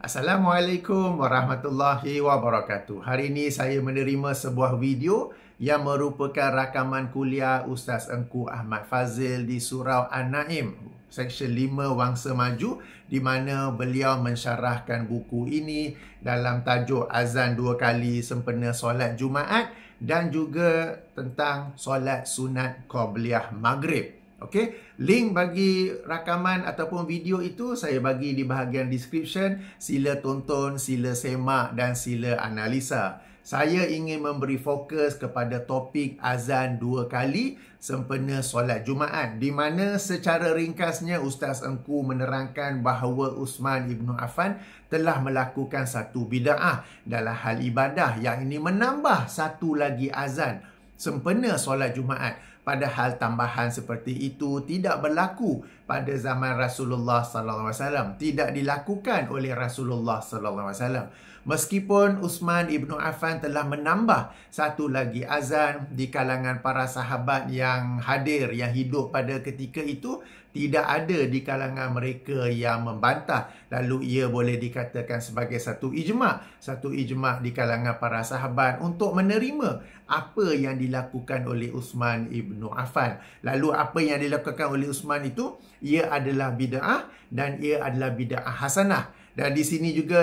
Assalamualaikum warahmatullahi wabarakatuh. Hari ini saya menerima sebuah video yang merupakan rakaman kuliah Ustaz Engku Ahmad Fazil di Surau An-Naim, Seksyen 5 Wangsa Maju, di mana beliau mensyarahkan buku ini dalam tajuk Azan 2 kali sempena solat Jumaat dan juga tentang solat sunat Qabliyah Maghrib. Okey, link bagi rakaman ataupun video itu saya bagi di bahagian description. Sila tonton, sila semak dan sila analisa. Saya ingin memberi fokus kepada topik azan 2 kali sempena solat Jumaat, di mana secara ringkasnya Ustaz Engku menerangkan bahawa Uthman Ibn Affan telah melakukan satu bid'ah dalam hal ibadah, yang ini menambah satu lagi azan sempena solat Jumaat. Padahal tambahan seperti itu tidak berlaku pada zaman Rasulullah SAW. Tidak dilakukan oleh Rasulullah SAW. Meskipun Uthman Ibn Affan telah menambah satu lagi azan di kalangan para sahabat yang hadir, yang hidup pada ketika itu, tidak ada di kalangan mereka yang membantah. Lalu ia boleh dikatakan sebagai satu ijma' di kalangan para sahabat untuk menerima apa yang dilakukan oleh Uthman Ibn Affan. Lalu apa yang dilakukan oleh Uthman itu, ia adalah bid'ah dan ia adalah bid'ah hasanah. Dan di sini juga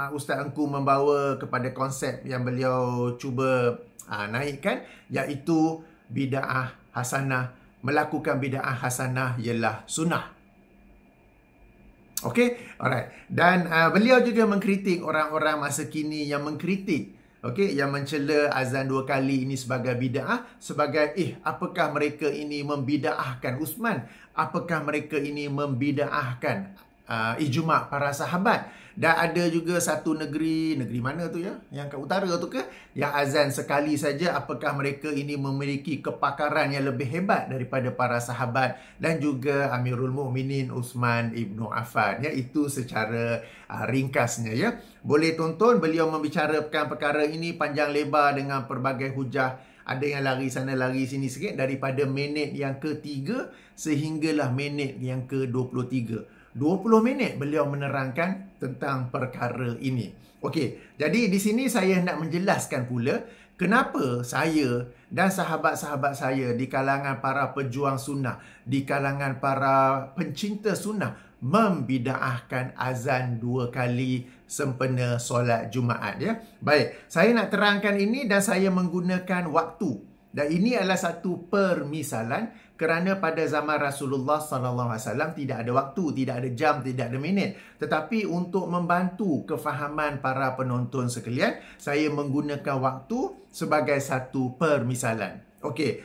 Ustaz Engku membawa kepada konsep yang beliau cuba naikkan, iaitu bid'ah hasanah. Melakukan bid'ah hasanah ialah sunnah. Okey, alright. Dan beliau juga mengkritik orang-orang masa kini yang mengkritik, yang mencela azan 2 kali ini sebagai bid'ah, sebagai apakah mereka ini membid'ahkan Uthman? Apakah mereka ini membid'ahkan ijma' para sahabat? Dan ada juga satu negeri mana tu yang kat utara tu ke, yang azan sekali saja. Apakah mereka ini memiliki kepakaran yang lebih hebat daripada para sahabat dan juga Amirul Mukminin Uthman Ibn Affan? Itu secara ringkasnya. Boleh tonton beliau membicarakan perkara ini panjang lebar dengan pelbagai hujah. Ada yang lari sana lari sini sikit, daripada minit yang ke-3 sehinggalah minit yang ke-23. 20 minit beliau menerangkan tentang perkara ini. Okey, jadi di sini saya nak menjelaskan pula kenapa saya dan sahabat-sahabat saya di kalangan para pejuang sunnah, di kalangan para pencinta sunnah, membida'ahkan azan 2 kali sempena solat Jumaat. Baik, saya nak terangkan ini dan saya menggunakan waktu. Dan ini adalah satu permisalan, kerana pada zaman Rasulullah SAW tidak ada waktu, tidak ada jam, tidak ada minit. Tetapi untuk membantu kefahaman para penonton sekalian, saya menggunakan waktu sebagai satu permisalan. Okey,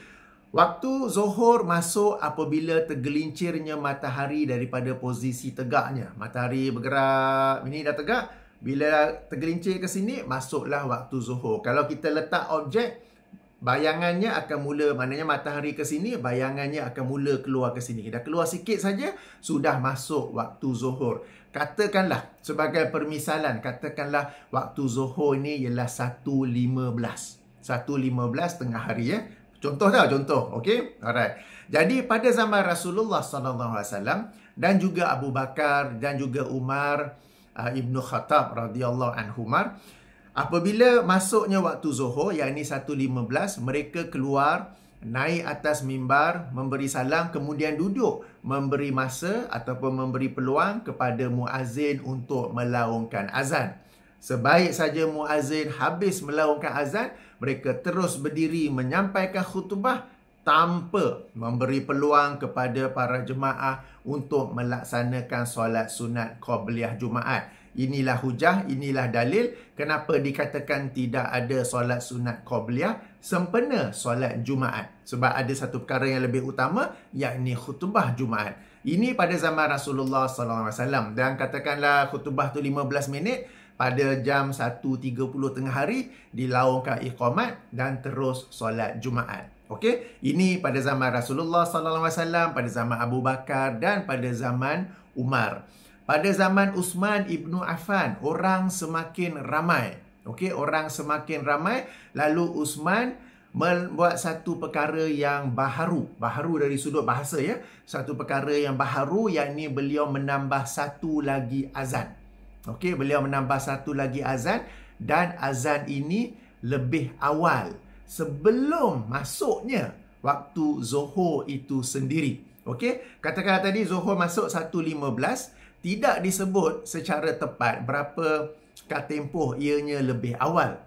waktu Zuhur masuk apabila tergelincirnya matahari daripada posisi tegaknya. Matahari bergerak, ini dah tegak. Bila tergelincir ke sini, masuklah waktu Zuhur. Kalau kita letak objek, bayangannya akan mula, maknanya matahari ke sini, bayangannya akan mula keluar ke sini. Dah keluar sikit saja, sudah masuk waktu Zuhur. Katakanlah, sebagai permisalan, katakanlah waktu Zuhur ni ialah 1.15. 1.15 tengah hari. Contoh tau, contoh. Okey? Alright. Jadi pada zaman Rasulullah SAW dan juga Abu Bakar dan juga Umar Ibn Khattab radhiyallahu anhumar, apabila masuknya waktu Zuhur, yakni 1.15, mereka keluar, naik atas mimbar, memberi salam, kemudian duduk, memberi masa ataupun memberi peluang kepada muazzin untuk melaungkan azan. Sebaik saja muazzin habis melaungkan azan, mereka terus berdiri menyampaikan khutbah tanpa memberi peluang kepada para jemaah untuk melaksanakan solat sunat Qabliyah Jumaat. Inilah hujah, inilah dalil kenapa dikatakan tidak ada solat sunat Qabliyah sempena solat Jumaat. Sebab ada satu perkara yang lebih utama, yakni khutbah Jumaat. Ini pada zaman Rasulullah SAW. Dan katakanlah khutbah tu 15 minit, pada jam 1.30 tengah hari dilaungkan iqamat dan terus solat Jumaat. Okey, ini pada zaman Rasulullah SAW, pada zaman Abu Bakar dan pada zaman Umar. Pada zaman Uthman Ibn Affan, orang semakin ramai. Okey, orang semakin ramai. Lalu Uthman membuat satu perkara yang baharu. Baharu dari sudut bahasa Satu perkara yang baharu, yakni beliau menambah satu lagi azan. Okey, beliau menambah satu lagi azan, dan azan ini lebih awal sebelum masuknya waktu Zuhur itu sendiri. Okey, katakan tadi Zuhur masuk 1.15, tidak disebut secara tepat berapa tempoh ianya lebih awal.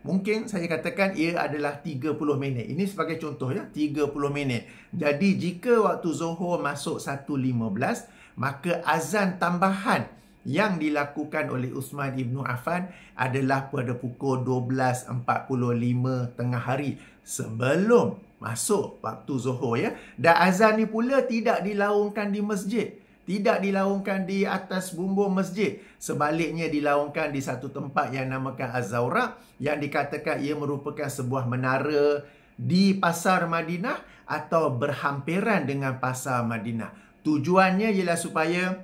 Mungkin saya katakan ia adalah 30 minit. Ini sebagai contoh ya, 30 minit. Jadi jika waktu Zuhur masuk 1.15, maka azan tambahan yang dilakukan oleh Uthman Ibn Affan adalah pada pukul 12.45 tengah hari sebelum masuk waktu Zuhur ya. Dan azan ni pula tidak dilaungkan di masjid. Tidak dilaungkan di atas bumbung masjid. Sebaliknya dilaungkan di satu tempat yang namakan Az-Zawra, yang dikatakan ia merupakan sebuah menara di Pasar Madinah atau berhampiran dengan Pasar Madinah. Tujuannya ialah supaya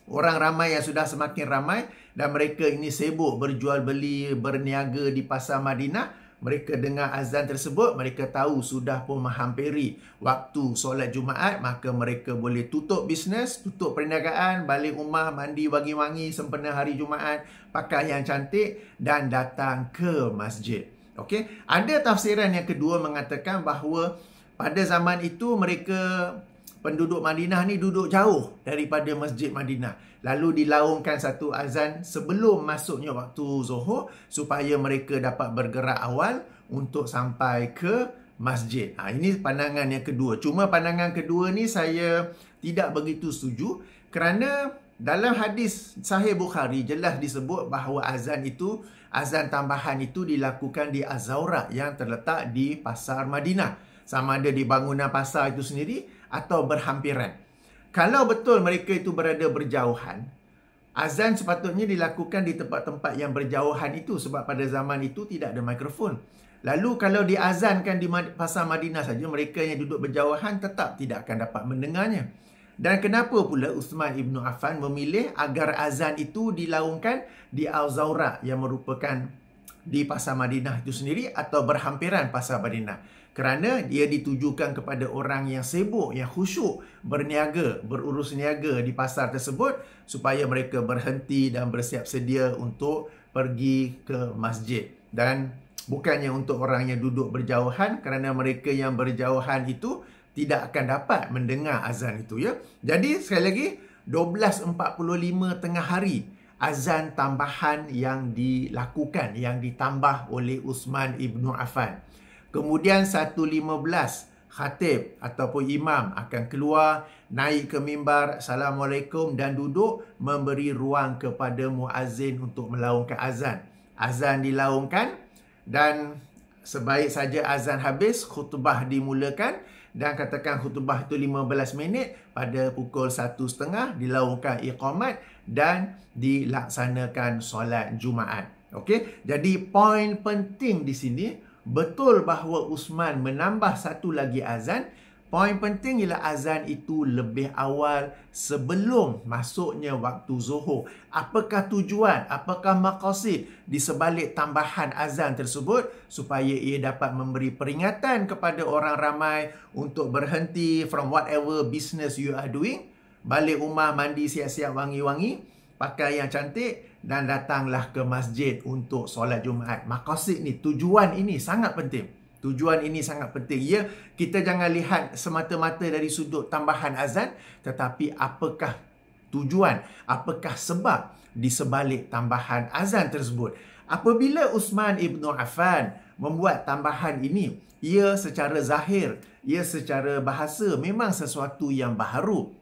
orang ramai yang sudah semakin ramai dan mereka ini sibuk berjual beli, berniaga di Pasar Madinah, mereka dengar azan tersebut, mereka tahu sudah pun menghampiri waktu solat Jumaat, maka mereka boleh tutup bisnes, tutup perniagaan, balik rumah, mandi wangi-wangi sempena hari Jumaat, pakai yang cantik dan datang ke masjid. Okey, ada tafsiran yang kedua mengatakan bahawa pada zaman itu mereka penduduk Madinah ni duduk jauh daripada Masjid Madinah. Lalu dilaungkan satu azan sebelum masuknya waktu Zuhur supaya mereka dapat bergerak awal untuk sampai ke masjid. Ini pandangan yang kedua. Cuma pandangan kedua ni saya tidak begitu setuju kerana dalam hadis Sahih Bukhari jelas disebut bahawa azan tambahan itu dilakukan di Az-Zawra yang terletak di Pasar Madinah. Sama ada di bangunan pasar itu sendiri atau berhampiran. Kalau betul mereka itu berada berjauhan, azan sepatutnya dilakukan di tempat-tempat yang berjauhan itu sebab pada zaman itu tidak ada mikrofon. Lalu kalau diazankan di Pasar Madinah saja, mereka yang duduk berjauhan tetap tidak akan dapat mendengarnya. Dan kenapa pula Uthman Ibn Affan memilih agar azan itu dilaungkan di Al-Zawra yang merupakan di Pasar Madinah itu sendiri atau berhampiran Pasar Madinah? Kerana dia ditujukan kepada orang yang sibuk, yang khusyuk berniaga, berurus niaga di pasar tersebut supaya mereka berhenti dan bersiap sedia untuk pergi ke masjid. Dan bukannya untuk orang yang duduk berjauhan, kerana mereka yang berjauhan itu tidak akan dapat mendengar azan itu ya. Jadi sekali lagi 12.45 tengah hari azan tambahan yang dilakukan, yang ditambah oleh Uthman Ibn Affan. Kemudian 1.15 khatib ataupun imam akan keluar, naik ke mimbar, Assalamualaikum dan duduk memberi ruang kepada muazzin untuk melaungkan azan. Azan dilaungkan dan sebaik saja azan habis, khutbah dimulakan dan katakan khutbah itu 15 minit, pada pukul 1.30 dilaungkan iqamat dan dilaksanakan solat Jumaat. Okey, jadi poin penting di sini, betul bahawa Uthman menambah satu lagi azan. Poin penting ialah azan itu lebih awal sebelum masuknya waktu Zuhur. Apakah tujuan, apakah maqasid di sebalik tambahan azan tersebut? Supaya ia dapat memberi peringatan kepada orang ramai untuk berhenti from whatever business you are doing, balik rumah, mandi siap-siap wangi-wangi, pakai yang cantik dan datanglah ke masjid untuk solat Jumaat. Maqasid ni, tujuan ini sangat penting. Tujuan ini sangat penting. Ya, kita jangan lihat semata-mata dari sudut tambahan azan, tetapi apakah tujuan, apakah sebab di sebalik tambahan azan tersebut. Apabila Uthman Ibn Affan membuat tambahan ini, ia secara zahir, ia secara bahasa memang sesuatu yang baharu.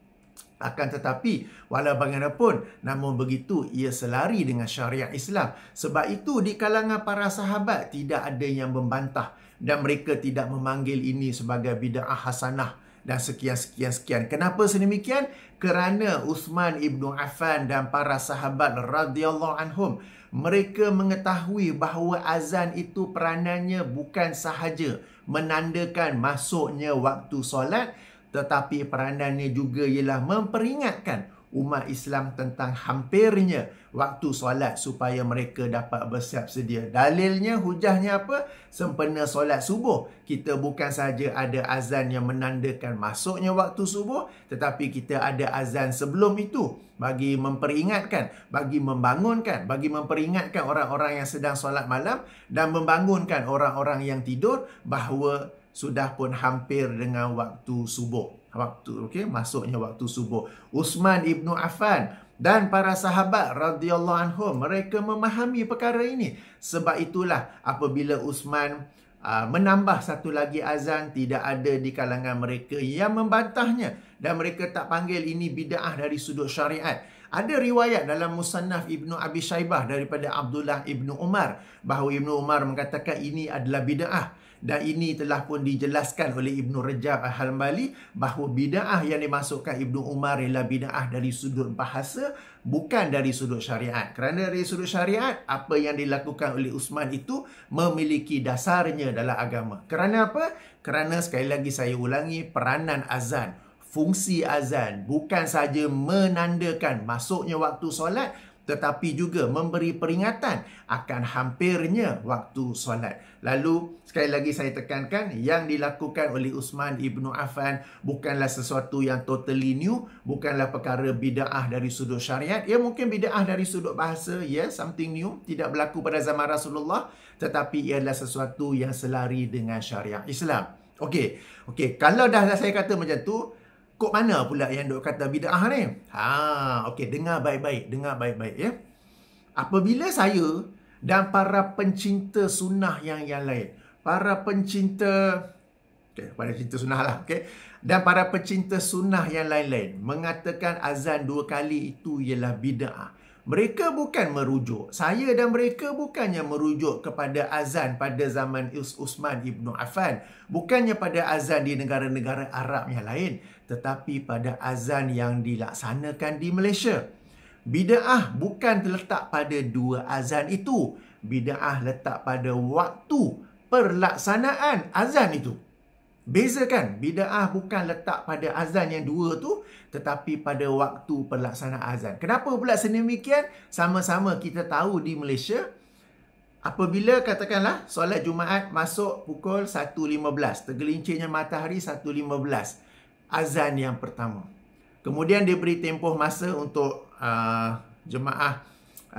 Akan tetapi, walau bagaimanapun, namun begitu, ia selari dengan syariat Islam. Sebab itu, di kalangan para sahabat, tidak ada yang membantah. Dan mereka tidak memanggil ini sebagai bid'ah hasanah. Dan sekian. Kenapa sedemikian? Kerana Uthman Ibn Affan dan para sahabat radhiyallahu anhum, mereka mengetahui bahawa azan itu peranannya bukan sahaja menandakan masuknya waktu solat, tetapi peranannya juga ialah memperingatkan umat Islam tentang hampirnya waktu solat supaya mereka dapat bersiap sedia. Dalilnya, hujahnya apa? Sempena solat subuh. Kita bukan saja ada azan yang menandakan masuknya waktu subuh, tetapi kita ada azan sebelum itu bagi memperingatkan, bagi membangunkan, bagi memperingatkan orang-orang yang sedang solat malam dan membangunkan orang-orang yang tidur bahawa sudah pun hampir dengan waktu subuh. Masuknya waktu subuh. Uthman ibnu Affan dan para sahabat radhiyallahu anhum, mereka memahami perkara ini. Sebab itulah apabila Uthman menambah satu lagi azan, tidak ada di kalangan mereka yang membantahnya dan mereka tak panggil ini bid'ah dari sudut syariat. Ada riwayat dalam Musannaf Ibnu Abi Shaybah daripada Abdullah Ibnu Umar bahawa Ibnu Umar mengatakan ini adalah bid'ah. Dan ini telah pun dijelaskan oleh Ibnu Rajab Al-Hanbali bahawa bid'ah yang dimasukkan Ibnu Umar ialah bid'ah dari sudut bahasa, bukan dari sudut syariat. Kerana dari sudut syariat, apa yang dilakukan oleh Uthman itu memiliki dasarnya dalam agama. Kerana apa? Kerana sekali lagi saya ulangi, peranan azan, fungsi azan bukan saja menandakan masuknya waktu solat, tetapi juga memberi peringatan akan hampirnya waktu solat. Lalu, sekali lagi saya tekankan, yang dilakukan oleh Uthman ibnu Affan bukanlah sesuatu yang totally new, bukanlah perkara bid'ah dari sudut syariat. Ia mungkin bid'ah dari sudut bahasa, something new, tidak berlaku pada zaman Rasulullah, tetapi ia adalah sesuatu yang selari dengan syariat Islam. Okey, kalau dah saya kata macam tu, kok mana pula yang duk kata bid'ah ni? Okey, dengar baik-baik ya. Apabila saya dan para pencinta sunnah yang lain, para pencinta sunnah lah, dan para pencinta sunnah yang lain-lain mengatakan azan 2 kali itu ialah bid'ah, mereka bukan merujuk, saya dan mereka bukannya merujuk kepada azan pada zaman Uthman ibnu Affan, bukannya pada azan di negara-negara Arab yang lain, tetapi pada azan yang dilaksanakan di Malaysia. Bid'ah bukan terletak pada 2 azan itu. Bid'ah letak pada waktu pelaksanaan azan itu. Bezakan, bid'ah bukan letak pada azan yang 2 tu, tetapi pada waktu pelaksanaan azan. Kenapa pula sedemikian? Sama-sama kita tahu di Malaysia, apabila katakanlah solat Jumaat masuk pukul 1.15, tergelincirnya matahari 1.15, azan yang pertama. Kemudian dia beri tempoh masa untuk jemaah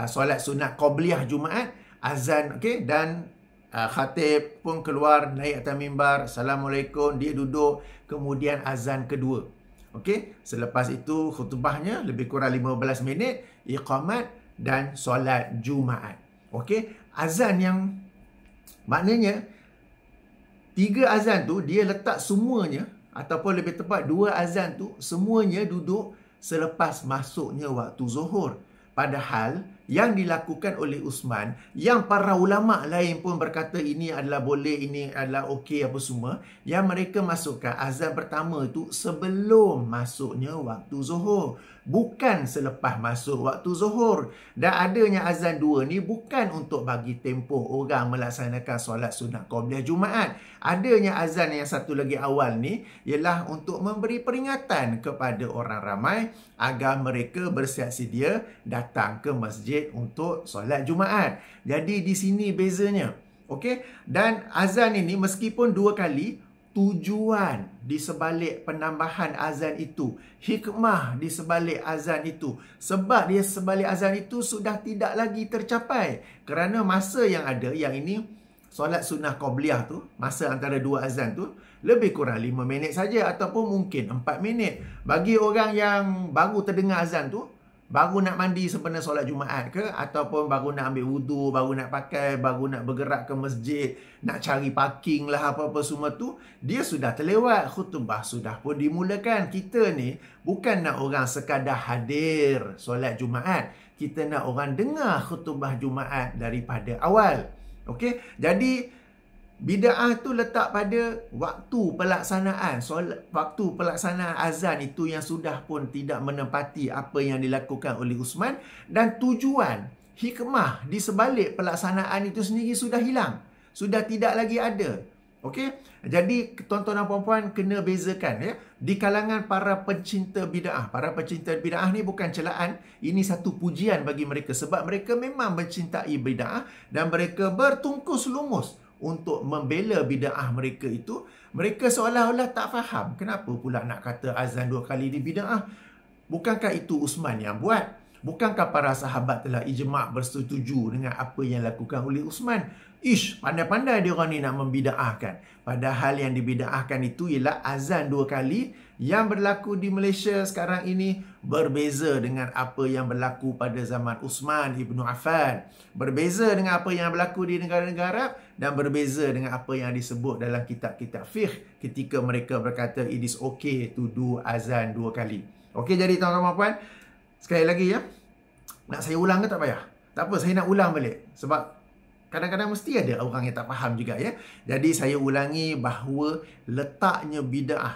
solat sunat Qobliyah Jumaat, azan, dan khatib pun keluar naik atas mimbar, Assalamualaikum, dia duduk, kemudian azan kedua. Selepas itu khutbahnya lebih kurang 15 minit, iqamat dan solat Jumaat. Azan yang maknanya 3 azan tu dia letak semuanya, ataupun lebih tepat 2 azan tu semuanya duduk selepas masuknya waktu zuhur. Padahal yang dilakukan oleh Uthman, yang para ulama lain pun berkata ini adalah boleh, ini adalah okey apa semua, yang mereka masukkan azan pertama itu sebelum masuknya waktu zuhur, bukan selepas masuk waktu zuhur. Dan adanya azan 2 ni bukan untuk bagi tempoh orang melaksanakan solat sunat Qobliyah Jumaat. Adanya azan yang satu lagi awal ni ialah untuk memberi peringatan kepada orang ramai agar mereka bersiap sedia datang ke masjid untuk solat Jumaat. Jadi di sini bezanya. Dan azan ini meskipun 2 kali, tujuan di sebalik penambahan azan itu, hikmah di sebalik azan itu, sebab di sebalik azan itu sudah tidak lagi tercapai. Kerana masa yang ada, yang ini solat sunnah Qobliyah tu, masa antara 2 azan tu lebih kurang 5 minit saja, ataupun mungkin 4 minit. Bagi orang yang baru terdengar azan tu, baru nak mandi sempena solat Jumaat ke, ataupun baru nak ambil wudu, baru nak pakai, baru nak bergerak ke masjid, nak cari parking lah, apa-apa semua tu, dia sudah terlewat, khutbah sudah pun dimulakan. Kita ni bukan nak orang sekadar hadir solat Jumaat, kita nak orang dengar khutbah Jumaat daripada awal. Jadi bid'ah tu letak pada waktu pelaksanaan waktu pelaksanaan azan itu yang sudah pun tidak menempati apa yang dilakukan oleh Uthman, dan tujuan, hikmah di sebalik pelaksanaan itu sendiri sudah hilang, sudah tidak lagi ada. Okey, jadi tuan-tuan dan puan-puan kena bezakan ya. Di kalangan para pencinta bid'ah, para pencinta bid'ah ni bukan celaan, ini satu pujian bagi mereka sebab mereka memang mencintai bid'ah dan mereka bertungkus lumus untuk membela bid'ah mereka itu. Mereka seolah-olah tak faham kenapa pula nak kata azan 2 kali di bid'ah. Bukankah itu Uthman yang buat? Bukankah para sahabat telah ijma' bersetuju dengan apa yang dilakukan oleh Uthman? Pandai-pandai dia orang ni nak membida'ahkan. Padahal yang dibida'ahkan itu ialah azan 2 kali yang berlaku di Malaysia sekarang ini berbeza dengan apa yang berlaku pada zaman Uthman Ibn Affan. Berbeza dengan apa yang berlaku di negara-negara Arab dan berbeza dengan apa yang disebut dalam kitab-kitab fiqh ketika mereka berkata it is okay to do azan 2 kali. Okey, jadi tuan-tuan dan puan, sekali lagi ya, nak saya ulang ke tak payah? Tak apa, saya nak ulang balik sebab kadang-kadang mesti ada orang yang tak faham juga ya. Jadi saya ulangi bahawa letaknya bid'ah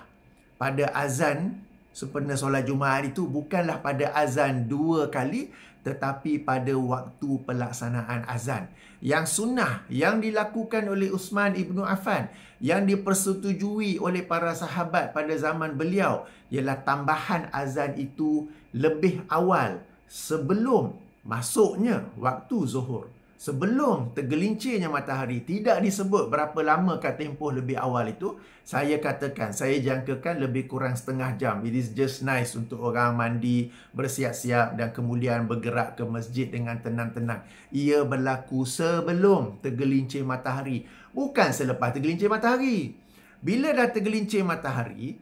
pada azan sempena solat Jumaat itu bukanlah pada azan 2 kali tetapi pada waktu pelaksanaan azan. Yang sunnah yang dilakukan oleh Uthman Ibn Affan yang dipersetujui oleh para sahabat pada zaman beliau ialah tambahan azan itu lebih awal sebelum masuknya waktu zuhur. Sebelum tergelincirnya matahari, tidak disebut berapa lama kat tempoh lebih awal itu. Saya katakan, saya jangkakan lebih kurang setengah jam. It is just nice untuk orang mandi, bersiap-siap dan kemudian bergerak ke masjid dengan tenang-tenang. Ia berlaku sebelum tergelincir matahari, bukan selepas tergelincir matahari. Bila dah tergelincir matahari,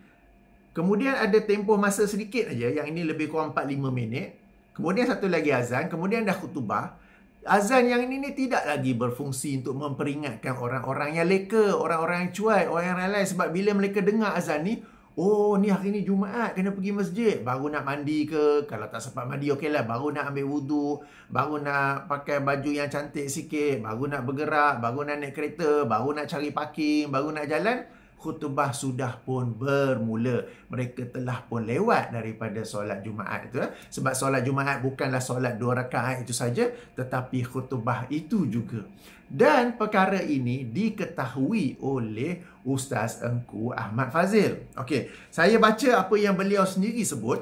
kemudian ada tempoh masa sedikit aja, yang ini lebih kurang 4-5 minit. Kemudian satu lagi azan, kemudian dah khutbah. Azan yang ini tidak lagi berfungsi untuk memperingatkan orang-orang yang leka, orang-orang yang cuai, orang yang lalai. Sebab bila mereka dengar azan ni, oh ni hari ni Jumaat, kena pergi masjid. Baru nak mandi ke, kalau tak sempat mandi okeylah, baru nak ambil wuduk, baru nak pakai baju yang cantik sikit, baru nak bergerak, baru nak naik kereta, baru nak cari parking, baru nak jalan. Khutbah sudah pun bermula. Mereka telah pun lewat daripada solat Jumaat itu. Sebab solat Jumaat bukanlah solat 2 rakaat itu saja, tetapi khutbah itu juga. Dan perkara ini diketahui oleh Ustaz Engku Ahmad Fazil. Okey, saya baca apa yang beliau sendiri sebut.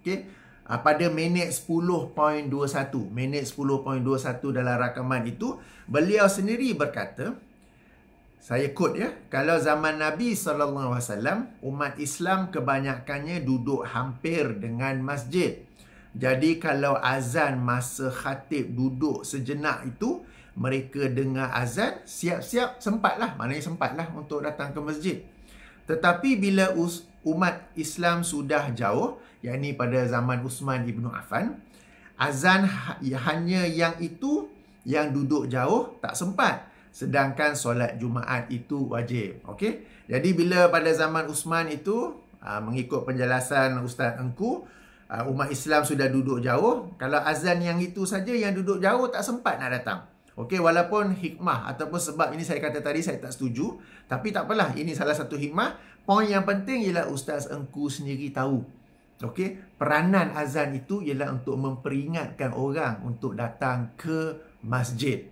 Okey, pada minit 10.21. Minit 10.21 dalam rakaman itu, beliau sendiri berkata, saya quote ya, kalau zaman Nabi SAW, umat Islam kebanyakannya duduk hampir dengan masjid. Jadi kalau azan masa khatib duduk sejenak itu, mereka dengar azan, siap-siap, sempatlah, maknanya sempatlah untuk datang ke masjid. Tetapi bila umat Islam sudah jauh, yakni pada zaman Uthman Ibn Affan, azan hanya yang itu, yang duduk jauh tak sempat. Sedangkan solat Jumaat itu wajib. Okey. Jadi bila pada zaman Uthman itu, mengikut penjelasan Ustaz Engku, umat Islam sudah duduk jauh. Kalau azan yang itu saja, yang duduk jauh tak sempat nak datang. Okey, walaupun hikmah ataupun sebab ini saya kata tadi saya tak setuju, tapi tak apalah, ini salah satu hikmah. Poin yang penting ialah Ustaz Engku sendiri tahu. Okey, peranan azan itu ialah untuk memperingatkan orang untuk datang ke masjid.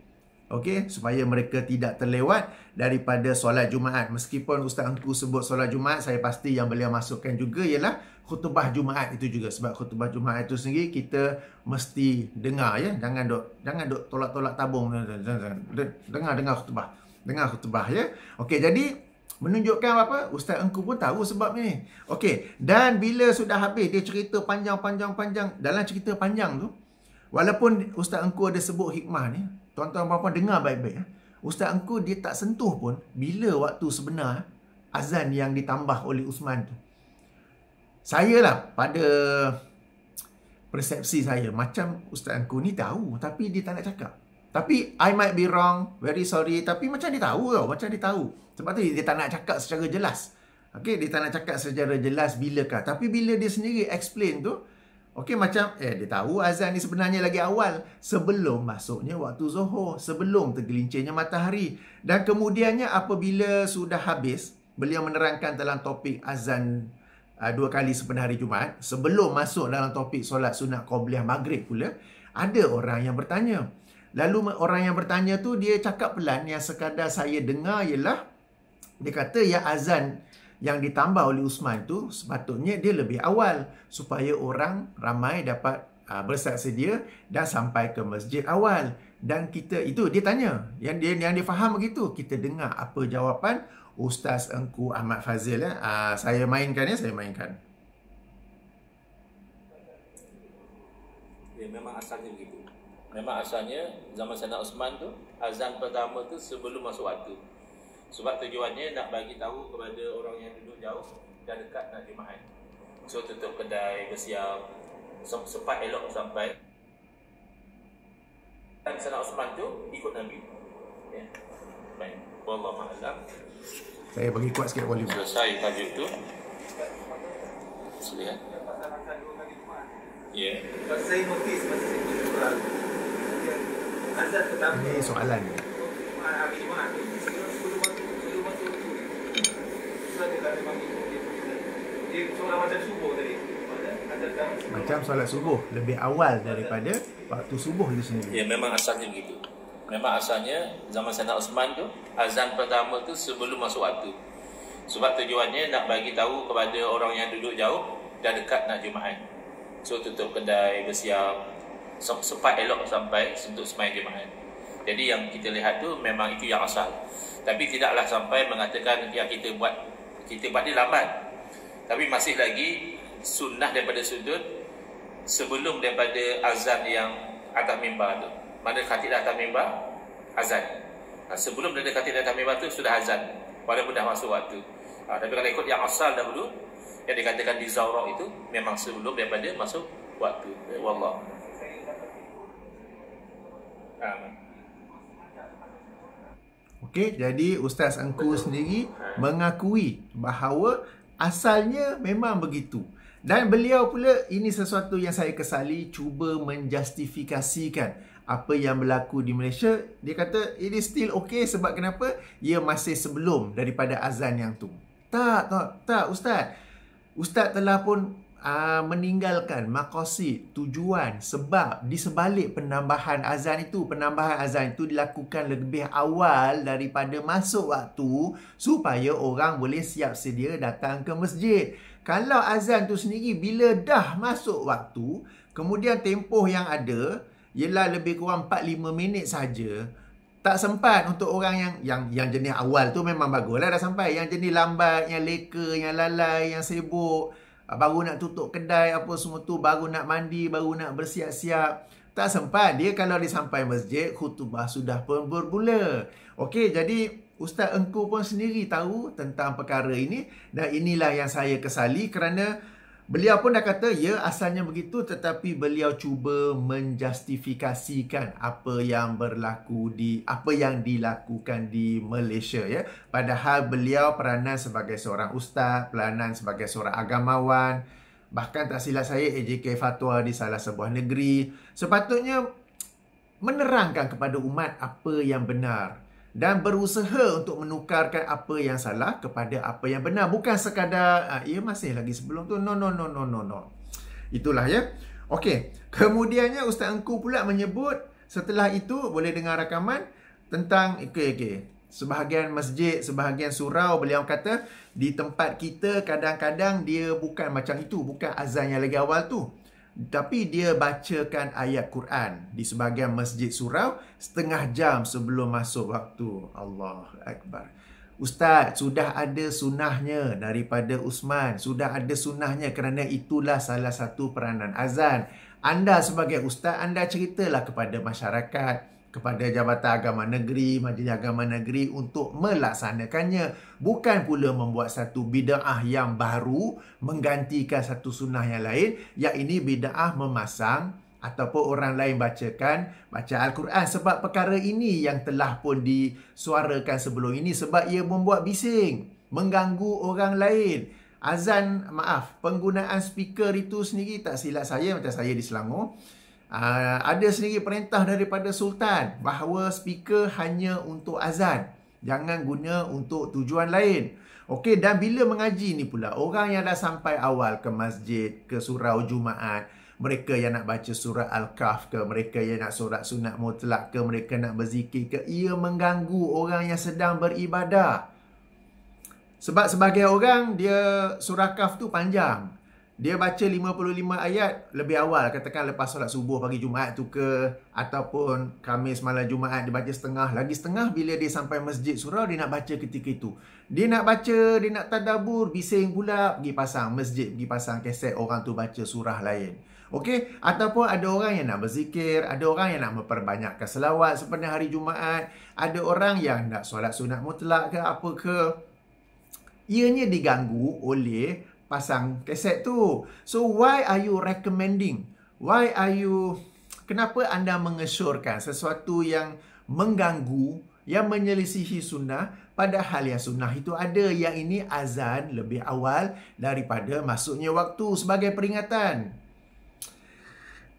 Okey, supaya mereka tidak terlewat daripada solat Jumaat. Meskipun Ustaz Engku sebut solat Jumaat, saya pasti yang beliau masukkan juga ialah khutbah Jumaat itu juga. Sebab khutbah Jumaat itu sendiri kita mesti dengar ya. Jangan duk tolak-tolak tabung. Dengar khutbah. Dengar khutbah ya. Okey, jadi menunjukkan apa? Ustaz Engku pun tahu sebab ni. Okey, dan bila sudah habis dia cerita panjang. Dalam cerita panjang tu, walaupun Ustaz Engku ada sebut hikmah ni, tuan-tuan dan puan dengar baik-baik. Ustaz Engku dia tak sentuh pun bila waktu sebenar azan yang ditambah oleh Uthman tu. Saya lah pada persepsi saya, macam Ustaz Engku ni tahu tapi dia tak nak cakap. Tapi I might be wrong, very sorry, tapi macam dia tahu tau, macam dia tahu. Sebab tu dia tak nak cakap secara jelas. Okey, dia tak nak cakap secara jelas bilakah. Tapi bila dia sendiri explain tu, okey, macam dia tahu azan ni sebenarnya lagi awal, sebelum masuknya waktu zuhur, sebelum tergelincirnya matahari. Dan kemudiannya apabila sudah habis, beliau menerangkan dalam topik azan 2 kali sempena hari Jumaat, sebelum masuk dalam topik solat sunat qabliyah maghrib pula, ada orang yang bertanya. Lalu orang yang bertanya tu dia cakap pelan, yang sekadar saya dengar ialah Dia kata yang azan yang ditambah oleh Usman tu sepatutnya dia lebih awal supaya orang ramai dapat bersiap sedia dan sampai ke masjid awal. Dan kita itu dia tanya, yang dia faham begitu. Kita dengar apa jawapan Ustaz Engku Ahmad Fazil ya. Saya mainkan. Ya, memang asalnya begitu. Memang asalnya zaman Sayyidina Osman tu azan pertama tu sebelum masuk waktu. Sebab tujuannya nak bagi tahu kepada orang yang duduk jauh dan dekat nak Jumaat. So tutup kedai, bersiap, sempat elok sampai. Dan Sayyidina Osman tu ikut Nabi. Ya. Baik. Wallahu a'lam. Saya bagi kuat sikit volume. Selesai tajuk tu. Silakan. Ya. Saya notis masa saya pergi Quran. Azan pertama. Ini soalan ni. Hari Jumaat ni sebelum masuk saya dah memang dia solat macam subuh tadi. Macam solat subuh lebih awal daripada waktu subuh itu sendiri. Ya, memang asalnya begitu. Memang asalnya zaman Sayyidina Osman tu azan pertama tu sebelum masuk waktu. Sebab tujuannya nak bagi tahu kepada orang yang duduk jauh dan dekat nak Jumaat. So tutup kedai, bersiap, sempat elok sampai untuk sembahyang Jumaat. Jadi yang kita lihat tu memang itu yang asal. Tapi tidaklah sampai mengatakan yang kita buat dia lambat. Tapi masih lagi sunnah daripada sudut sebelum daripada azan yang atas mimbar tu. Mana khatib atas mimbar azan. Sebelum daripada khatib atas mimbar tu sudah azan walaupun dah masuk waktu. Tapi kalau ikut yang asal dahulu yang dikatakan di Zawrah itu memang sebelum daripada masuk waktu. Wallah. Okey, jadi Ustaz Engku sendiri mengakui bahawa asalnya memang begitu. Dan beliau pula, ini sesuatu yang saya kesali, cuba menjustifikasikan apa yang berlaku di Malaysia. Dia kata, it is still okay sebab kenapa? Ia masih sebelum daripada azan yang tu. Tak Ustaz. Ustaz telah pun meninggalkan maqasid, tujuan, sebab di sebalik penambahan azan itu dilakukan lebih awal daripada masuk waktu supaya orang boleh siap sedia datang ke masjid. Kalau azan tu sendiri bila dah masuk waktu, kemudian tempoh yang ada ialah lebih kurang 4-5 minit saja. Tak sempat untuk orang yang jenis awal tu memang baguslah dah sampai. Yang jenis lambat, yang leka, yang lalai, yang sibuk, baru nak tutup kedai apa semua tu, baru nak mandi, baru nak bersiap-siap. Tak sempat. Dia kalau dia sampai masjid, khutbah sudah pun bermula. Okey, jadi Ustaz Engku pun sendiri tahu tentang perkara ini. Dan inilah yang saya kesali kerana beliau pun dah kata, ya asalnya begitu, tetapi beliau cuba menjustifikasikan apa yang dilakukan di Malaysia ya. Padahal beliau peranan sebagai seorang ustaz, peranan sebagai seorang agamawan, bahkan tak silap saya AJK fatwa di salah sebuah negeri. Sepatutnya menerangkan kepada umat apa yang benar dan berusaha untuk menukarkan apa yang salah kepada apa yang benar. Bukan sekadar, ia masih lagi sebelum tu. No. Itulah ya. Okey. Kemudiannya Ustaz Engku pula menyebut, setelah itu boleh dengar rakaman tentang, okey. Sebahagian masjid, sebahagian surau, beliau kata, di tempat kita kadang-kadang dia bukan macam itu. Bukan azan yang lagi awal tu. Tapi dia bacakan ayat Quran di sebahagian masjid surau setengah jam sebelum masuk waktu. Allah Akbar. Ustaz, sudah ada sunnahnya daripada Usman. Sudah ada sunnahnya kerana itulah salah satu peranan azan. Anda sebagai ustaz, anda ceritalah kepada masyarakat, kepada Jabatan Agama Negeri, Majlis Agama Negeri untuk melaksanakannya. Bukan pula membuat satu bid'ah yang baru menggantikan satu sunnah yang lain, yang ini bid'ah memasang ataupun orang lain baca Al-Quran. Sebab perkara ini yang telah pun disuarakan sebelum ini, sebab ia membuat bising, mengganggu orang lain. Penggunaan speaker itu sendiri, tak silap saya, macam saya di Selangor, ada sendiri perintah daripada Sultan bahawa speaker hanya untuk azan. Jangan guna untuk tujuan lain. Okey, dan bila mengaji ni pula, orang yang dah sampai awal ke masjid, ke surau Jumaat, mereka yang nak baca surah Al-Kahf ke, mereka yang nak solat sunat mutlak ke, mereka nak berzikir ke, ia mengganggu orang yang sedang beribadah. Sebab sebagai orang, dia surah Kahf tu panjang. Dia baca 55 ayat lebih awal, katakan lepas solat subuh pagi Jumaat tu ke, ataupun Khamis malam Jumaat dia baca setengah. Lagi setengah bila dia sampai masjid surau, dia nak baca ketika itu. Dia nak baca, dia nak tadabbur, bising pula, pergi pasang masjid, pergi pasang kaset orang tu baca surah lain. Okey, ataupun ada orang yang nak berzikir, ada orang yang nak memperbanyakkan selawat sepanjang hari Jumaat, ada orang yang nak solat sunat mutlak ke apa ke. Ianya diganggu oleh pasang kaset tu. So why are you recommending? Kenapa anda mengesyorkan sesuatu yang mengganggu, yang menyelisihi sunnah, padahal yang sunnah itu ada, yang ini azan lebih awal daripada masuknya waktu sebagai peringatan.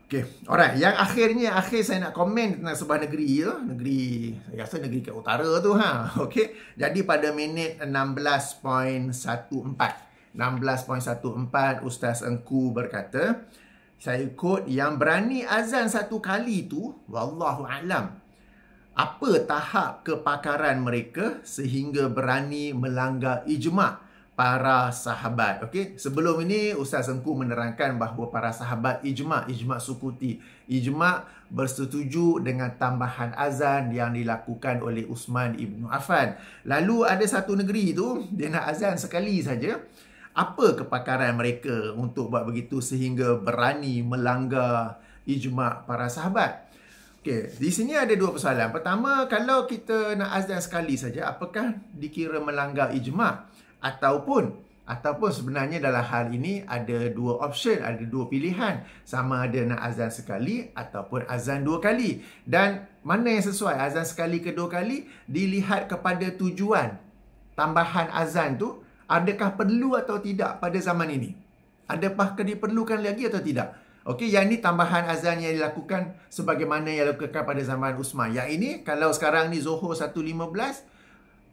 Okay, alright. Yang akhir saya nak komen tentang sebuah negeri tu. Saya rasa negeri kat utara tu ha. Okay. Jadi pada minit 16.14 Ustaz Engku berkata, saya quote, yang berani azan satu kali tu, wallahu a'lam, apa tahap kepakaran mereka sehingga berani melanggar ijma' para sahabat. Okey, sebelum ini Ustaz Engku menerangkan bahawa para sahabat ijma' sukuti, ijma' bersetuju dengan tambahan azan yang dilakukan oleh Uthman ibn Affan. Lalu ada satu negeri tu, dia nak azan sekali saja. Apa kepakaran mereka untuk buat begitu sehingga berani melanggar ijma' para sahabat? Okey, di sini ada dua persoalan. Pertama, kalau kita nak azan sekali saja, apakah dikira melanggar ijma'? Ataupun sebenarnya dalam hal ini ada dua option, ada dua pilihan. Sama ada nak azan sekali ataupun azan dua kali. Dan mana yang sesuai, azan sekali ke dua kali, dilihat kepada tujuan tambahan azan tu, adakah perlu atau tidak pada zaman ini? Adakah diperlukan lagi atau tidak? Okey, yang ini tambahan azan yang dilakukan sebagaimana yang dilakukan pada zaman Uthman. Yang ini, kalau sekarang ni Zuhur 1.15,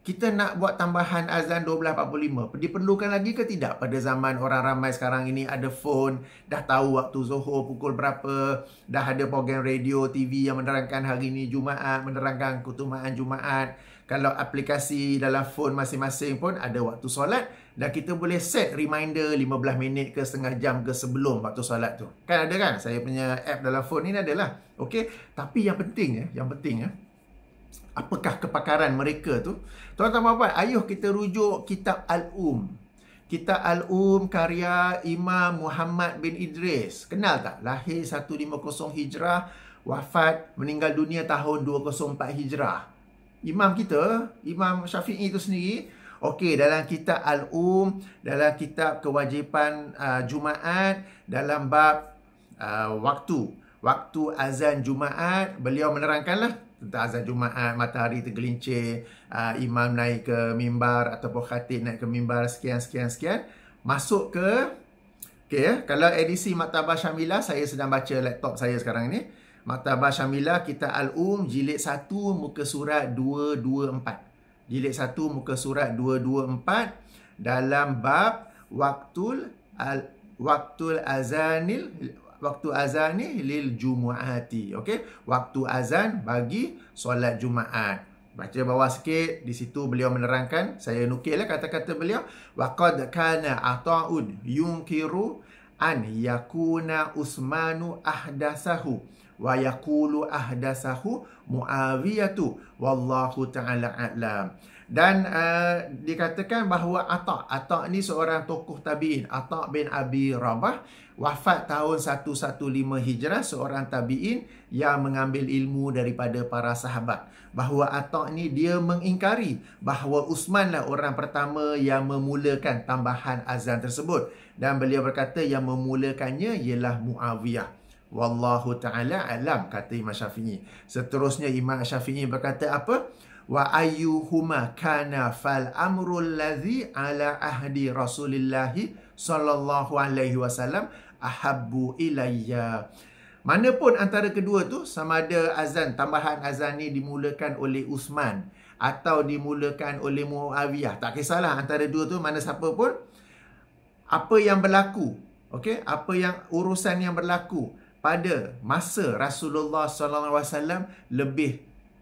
kita nak buat tambahan azan 12.45. Diperlukan lagi ke tidak? Pada zaman orang ramai sekarang ini ada phone, dah tahu waktu Zuhur pukul berapa, dah ada program radio, TV yang menerangkan hari ini Jumaat, menerangkan keutamaan Jumaat. Kalau aplikasi dalam phone masing-masing pun ada waktu solat, dan kita boleh set reminder 15 minit ke setengah jam ke sebelum waktu solat tu. Kan ada kan? Saya punya app dalam phone ni adalah. Okey, tapi yang penting apakah kepakaran mereka tu? Tuan-tuan puan-puan, ayuh kita rujuk Kitab Al-Um. Kitab Al-Um karya Imam Muhammad bin Idris. Kenal tak? Lahir 150 Hijrah, wafat meninggal dunia tahun 204 Hijrah. Imam kita, Imam Syafi'i itu sendiri, okey, dalam Kitab Al-Um, dalam kitab kewajipan Jumaat, dalam bab waktu azan Jumaat, beliau menerangkanlah tentang azan Jumaat, matahari tergelincir, imam naik ke mimbar ataupun khatib naik ke mimbar, sekian. Masuk ke, kalau edisi Maktabah Syamilah, saya sedang baca laptop saya sekarang ni. Maktabah Syamilah, Kitab Al-Um, jilid 1, muka surat 224. Jilid 1, muka surat 224, dalam bab waktu azani lil jumu'ati. Okey, waktu azan bagi solat Jumaat. Baca bawah sikit, di situ beliau menerangkan, saya nukillah kata-kata beliau, waqad kana ata'un yunkiru an yakuna Uthmanu ahdasahu wa yaqulu ahdasahu Muawiyatu wallahu ta'ala a'lam. Dan dikatakan bahawa Ata' ni seorang tokoh tabi'in, Ata' bin Abi Rabah, wafat tahun 115 Hijrah, seorang tabi'in yang mengambil ilmu daripada para sahabat. Bahawa Ata' ni dia mengingkari bahawa Uthman lah orang pertama yang memulakan tambahan azan tersebut. Dan beliau berkata yang memulakannya ialah Muawiyah. Wallahu ta'ala alam, kata Imam Syafi'i. Seterusnya Imam Syafi'i berkata apa? Wa ayyuhuma kana fal amrul ladzi ala ahdi Rasulillah sallallahu alaihi wasallam ahabbu ilayya. Manapun antara kedua tu, sama ada azan, tambahan azan ni dimulakan oleh Uthman atau dimulakan oleh Muawiyah, tak kisahlah antara dua tu mana siapa pun, apa yang berlaku, okey, apa yang urusan yang berlaku pada masa Rasulullah sallallahu alaihi wasallam lebih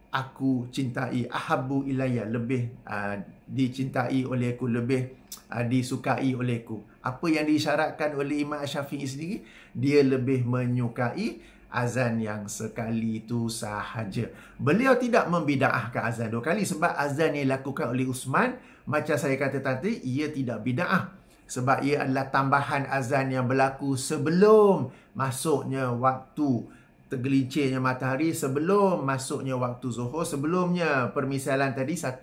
aku cintai, ahabbu ilayya, lebih dicintai olehku, lebih disukai olehku. Apa yang disyaratkan oleh Imam Syafi'i sendiri, dia lebih menyukai azan yang sekali itu sahaja. Beliau tidak membida'ahkan azan 2 kali sebab azan yang dilakukan oleh Uthman, macam saya kata tadi, ia tidak bida'ah. Sebab ia adalah tambahan azan yang berlaku sebelum masuknya waktu tergelincirnya matahari, sebelum masuknya waktu zuhur, sebelumnya permisalan tadi 1.15,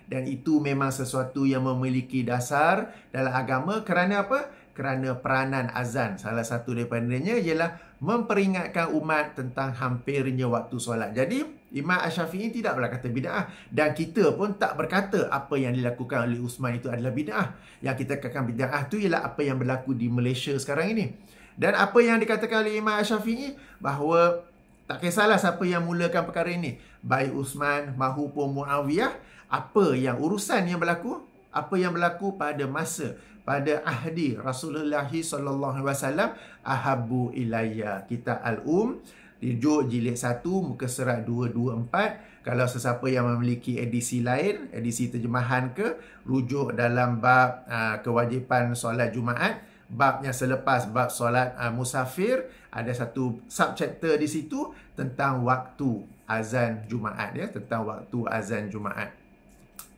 dan itu memang sesuatu yang memiliki dasar dalam agama. Kerana apa? Kerana peranan azan. Salah satu daripadanya ialah memperingatkan umat tentang hampirnya waktu solat. Jadi Imam Syafi'i tidak pula kata bid'ah, dan kita pun tak berkata apa yang dilakukan oleh Uthman itu adalah bid'ah. Yang kita katakan bid'ah tu ialah apa yang berlaku di Malaysia sekarang ini. Dan apa yang dikatakan oleh Imam Syafi'i, bahawa tak kisahlah siapa yang mulakan perkara ini, baik Uthman mahupun Muawiyah, apa yang urusan yang berlaku, apa yang berlaku pada masa, pada ahdi Rasulullah SAW, ahabbu ilayya. Kitab Al-Um, rujuk jilid 1, muka surat 224. Kalau sesiapa yang memiliki edisi lain, edisi terjemahan ke, rujuk dalam bab kewajipan solat Jumaat, bab yang selepas bab solat musafir, ada satu subchapter di situ tentang waktu azan Jumaat, ya, tentang waktu azan Jumaat.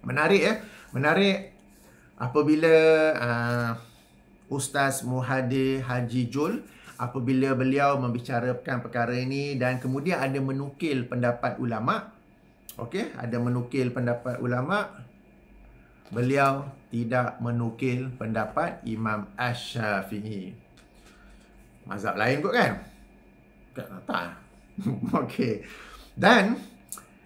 Menarik, ya, menarik apabila Ustaz Muhadir Haji Jul, apabila beliau membicarakan perkara ini, dan kemudian ada menukil pendapat ulama. Okey, ada menukil pendapat ulama. Beliau tidak menukil pendapat Imam Asy-Syafi'i. Mazhab lain kot kan? Tak. Okey. Dan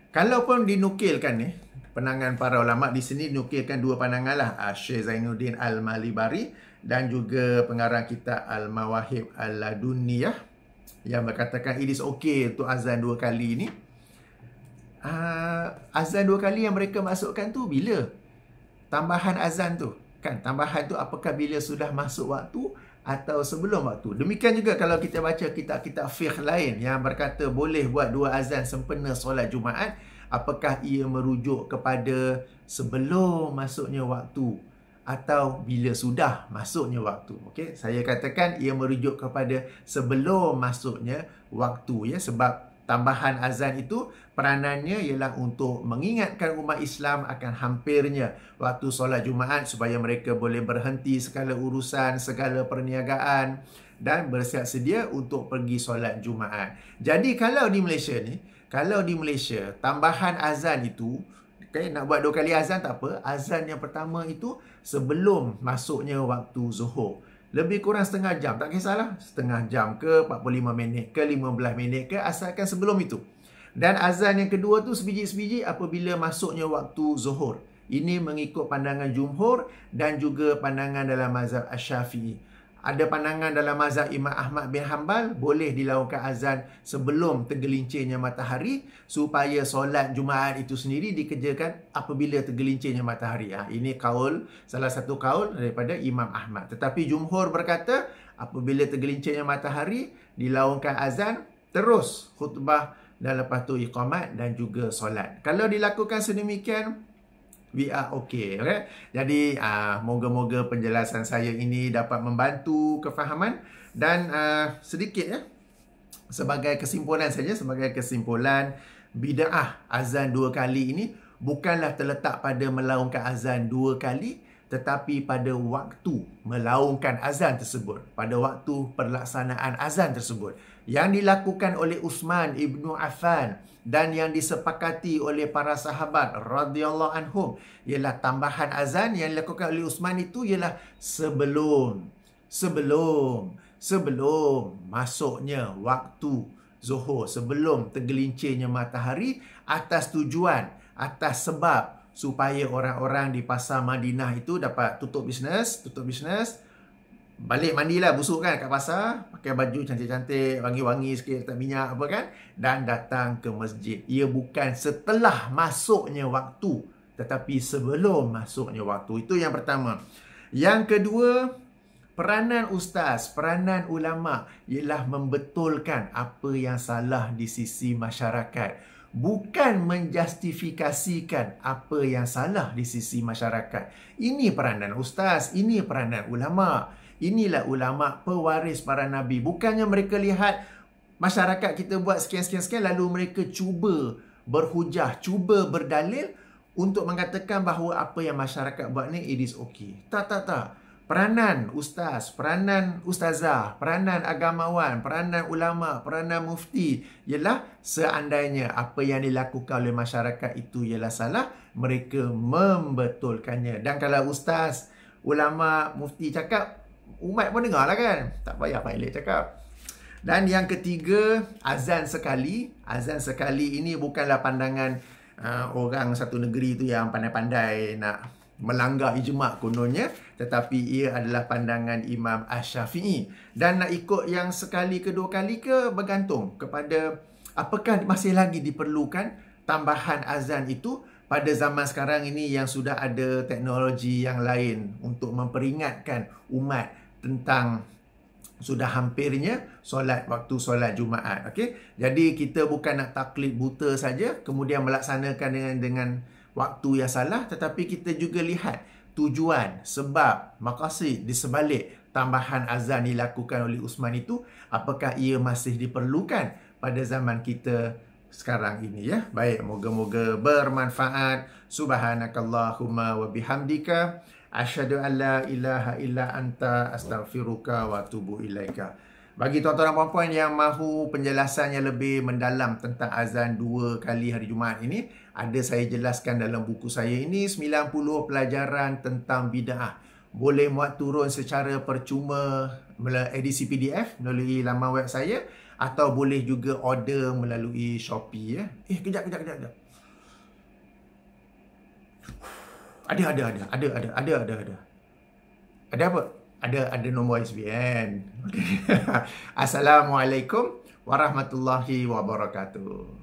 kalaupun dinukilkan ni, pandangan para ulama di sini dinukilkan 2 pandangan lah. Syekh Zainuddin Al-Malibari dan juga pengarang kitab Al-Mawahib Al-Ladunniyah yang berkatakan it is okay untuk azan 2 kali ni. Azan 2 kali yang mereka masukkan tu bila? Tambahan azan tu, kan? Tambahan tu apakah bila sudah masuk waktu atau sebelum waktu? Demikian juga kalau kita baca kitab-kitab fiqh lain yang berkata boleh buat 2 azan sempena solat Jumaat, apakah ia merujuk kepada sebelum masuknya waktu atau bila sudah masuknya waktu? Okey, saya katakan ia merujuk kepada sebelum masuknya waktu, ya, sebab tambahan azan itu peranannya ialah untuk mengingatkan umat Islam akan hampirnya waktu solat Jumaat supaya mereka boleh berhenti segala urusan, segala perniagaan dan bersiap sedia untuk pergi solat Jumaat. Jadi kalau di Malaysia ni, tambahan azan itu, okay, nak buat 2 kali azan tak apa. Azan yang pertama itu sebelum masuknya waktu zuhur. Lebih kurang setengah jam, tak kisahlah. Setengah jam ke, 45 minit ke, 15 minit ke, asalkan sebelum itu. Dan azan yang kedua tu sebiji-sebiji apabila masuknya waktu zuhur. Ini mengikut pandangan jumhur dan juga pandangan dalam mazhab Asy-Syafi'i. Ada pandangan dalam mazhab Imam Ahmad bin Hanbal, boleh dilakukan azan sebelum tergelincirnya matahari supaya solat Jumaat itu sendiri dikerjakan apabila tergelincirnya matahari. Ini kaul, salah satu kaul daripada Imam Ahmad. Tetapi jumhur berkata apabila tergelincirnya matahari dilakukan azan, terus khutbah dan lepas tu iqamat dan juga solat. Kalau dilakukan sedemikian, we are okay, okay? Jadi moga-moga penjelasan saya ini dapat membantu kefahaman. Dan sedikit, ya, sebagai kesimpulan saja, sebagai kesimpulan, bid'ah azan 2 kali ini bukanlah terletak pada melaungkan azan 2 kali, tetapi pada waktu melaungkan azan tersebut, pada waktu pelaksanaan azan tersebut yang dilakukan oleh Uthman ibnu Affan dan yang disepakati oleh para sahabat radhiyallahu anhum, ialah tambahan azan yang dilakukan oleh Uthman itu ialah sebelum masuknya waktu zuhur, sebelum tergelincirnya matahari, atas tujuan, atas sebab supaya orang-orang di pasar Madinah itu dapat tutup bisnes, balik mandilah busuk kan kat pasar, pakai baju cantik-cantik, wangi-wangi sikit, tak minyak apa kan, dan datang ke masjid. Ia bukan setelah masuknya waktu, tetapi sebelum masuknya waktu. Itu yang pertama. Yang kedua, peranan ustaz, peranan ulama ialah membetulkan apa yang salah di sisi masyarakat. bukan menjustifikasikan apa yang salah di sisi masyarakat. Ini peranan ustaz, ini peranan ulama. Inilah ulama pewaris para nabi. Bukannya mereka lihat masyarakat kita buat sekian-sekian lalu mereka cuba berhujah, cuba berdalil untuk mengatakan bahawa apa yang masyarakat buat ni it is okay. Tak. Peranan ustaz, peranan ustazah, peranan agamawan, peranan ulama, peranan mufti ialah seandainya apa yang dilakukan oleh masyarakat itu ialah salah, mereka membetulkannya. Dan kalau ustaz, ulama, mufti cakap, umat pun dengar lah kan. Tak payah pilot cakap. Dan yang ketiga, azan sekali. Azan sekali ini bukanlah pandangan orang satu negeri tu yang pandai-pandai nak melanggar ijma' kononnya, tetapi ia adalah pandangan Imam Asy-Syafi'i. Dan nak ikut yang sekali ke dua kali ke bergantung kepada apakah masih lagi diperlukan tambahan azan itu pada zaman sekarang ini yang sudah ada teknologi yang lain untuk memperingatkan umat tentang sudah hampirnya waktu solat Jumaat. Okey. Jadi kita bukan nak taklid buta saja kemudian melaksanakan dengan waktu yang salah, tetapi kita juga lihat tujuan, sebab, maqasid di sebalik tambahan azan dilakukan oleh Uthman itu, apakah ia masih diperlukan pada zaman kita sekarang ini ya. Baik, moga-moga bermanfaat. Subhanakallahumma wa bihamdika asyhadu an la ilaha illa anta astaghfiruka wa atubu ilaika. Bagi tuan-tuan dan puan-puan yang mahu penjelasan yang lebih mendalam tentang azan 2 kali hari Jumaat ini, ada saya jelaskan dalam buku saya ini 90 pelajaran tentang bid'ah. Boleh muat turun secara percuma melalui edisi PDF melalui laman web saya, atau boleh juga order melalui Shopee ya. Kejap. Ada apa? Ada nombor SBN. Okay. Assalamualaikum warahmatullahi wabarakatuh.